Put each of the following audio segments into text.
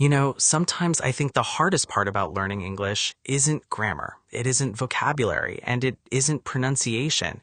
Sometimes I think the hardest part about learning English isn't grammar, it isn't vocabulary, and it isn't pronunciation.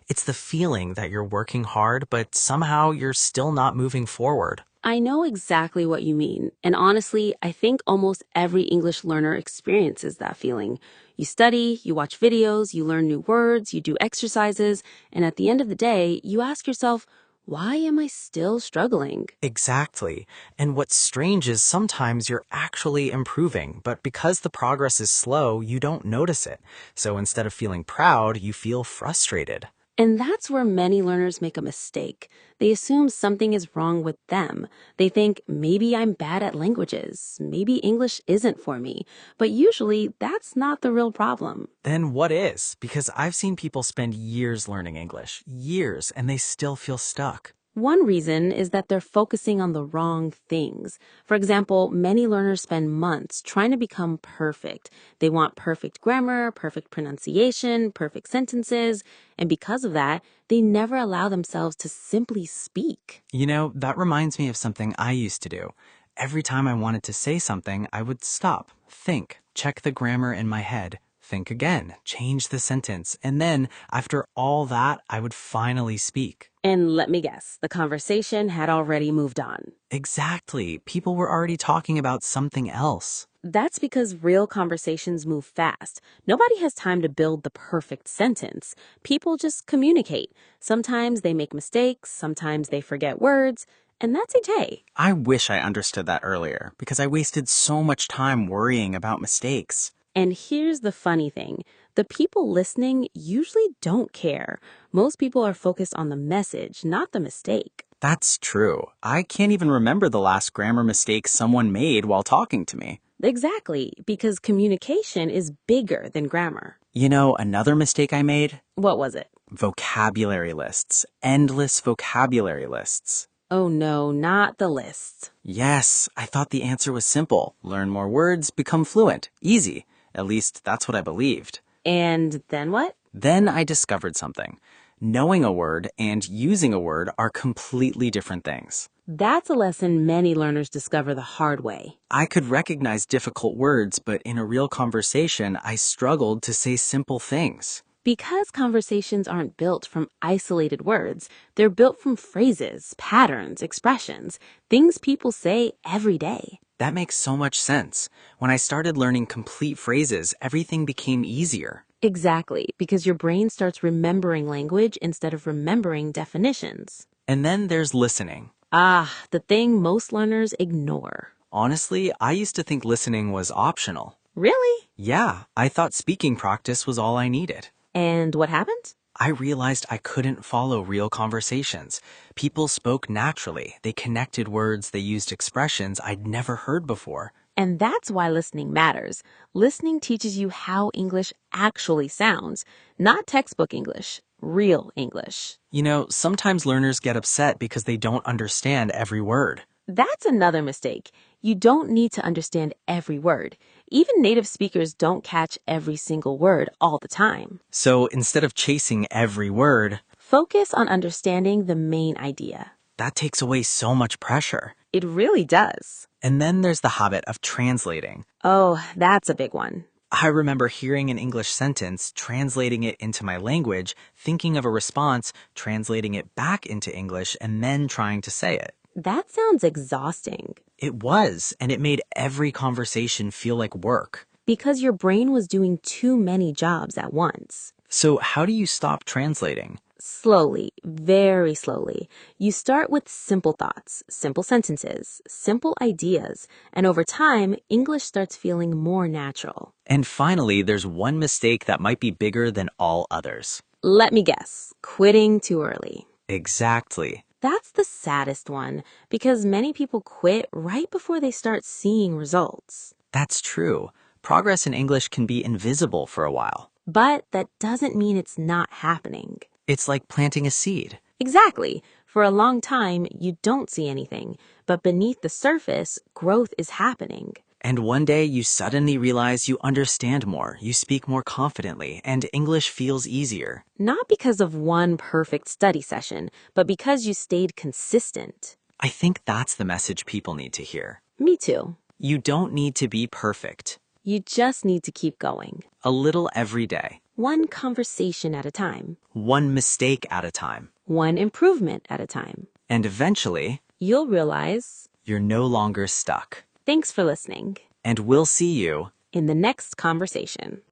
It's the feeling that you're working hard, but somehow you're still not moving forward. I know exactly what you mean. And honestly, I think almost every English learner experiences that feeling. You study, you watch videos, you learn new words, you do exercises, and at the end of the day, you ask yourself, why am I still struggling? Exactly. And what's strange is sometimes you're actually improving, but because the progress is slow, you don't notice it. So instead of feeling proud, you feel frustrated. And that's where many learners make a mistake. They assume something is wrong with them. They think, maybe I'm bad at languages. Maybe English isn't for me. But usually, that's not the real problem. Then what is? Because I've seen people spend years learning English, years, and they still feel stuck. One reason is that they're focusing on the wrong things. For example, many learners spend months trying to become perfect. They want perfect grammar, perfect pronunciation, perfect sentences, and because of that, they never allow themselves to simply speak. That reminds me of something I used to do. Every time I wanted to say something, I would stop, think, check the grammar in my head, think again, change the sentence, and then, after all that, I would finally speak. And let me guess, the conversation had already moved on. Exactly. People were already talking about something else. That's because real conversations move fast. Nobody has time to build the perfect sentence. People just communicate. Sometimes they make mistakes, sometimes they forget words, and that's okay. I wish I understood that earlier, because I wasted so much time worrying about mistakes. And here's the funny thing. The people listening usually don't care. Most people are focused on the message, not the mistake. That's true. I can't even remember the last grammar mistake someone made while talking to me. Exactly, because communication is bigger than grammar. Another mistake I made? What was it? Vocabulary lists. Endless vocabulary lists. Oh no, not the list. Yes, I thought the answer was simple. Learn more words, become fluent. Easy. At least that's what I believed. And then what? Then I discovered something. Knowing a word and using a word are completely different things. That's a lesson many learners discover the hard way. I could recognize difficult words, but in a real conversation, I struggled to say simple things. Because conversations aren't built from isolated words, they're built from phrases, patterns, expressions, things people say every day. That makes so much sense. When I started learning complete phrases, everything became easier. Exactly, because your brain starts remembering language instead of remembering definitions. And then there's listening. Ah, the thing most learners ignore. Honestly, I used to think listening was optional. Really? Yeah, I thought speaking practice was all I needed. And what happened? I realized I couldn't follow real conversations. People spoke naturally. They connected words, they used expressions I'd never heard before. And that's why listening matters. Listening teaches you how English actually sounds, not textbook English, real English. Sometimes learners get upset because they don't understand every word. That's another mistake. You don't need to understand every word. Even native speakers don't catch every single word all the time. So instead of chasing every word, Focus on understanding the main idea. that takes away so much pressure. It really does. And then there's the habit of translating. Oh, that's a big one. I remember hearing an English sentence, translating it into my language, thinking of a response, translating it back into English, and then trying to say it. That sounds exhausting. It was, and it made every conversation feel like work. Because your brain was doing too many jobs at once. So how do you stop translating? Slowly, very slowly. You start with simple thoughts, simple sentences, simple ideas, and over time, English starts feeling more natural. And finally, there's one mistake that might be bigger than all others. Let me guess, quitting too early. Exactly. That's the saddest one because many people quit right before they start seeing results. That's true. Progress in English can be invisible for a while. But that doesn't mean it's not happening. It's like planting a seed. Exactly. For a long time, you don't see anything, but beneath the surface, growth is happening. And one day you suddenly realize you understand more, you speak more confidently, and English feels easier. Not because of one perfect study session, but because you stayed consistent. I think that's the message people need to hear. Me too. You don't need to be perfect. You just need to keep going. A little every day. One conversation at a time. One mistake at a time. One improvement at a time. And eventually, You'll realize you're no longer stuck. Thanks for listening. And we'll see you In the next conversation.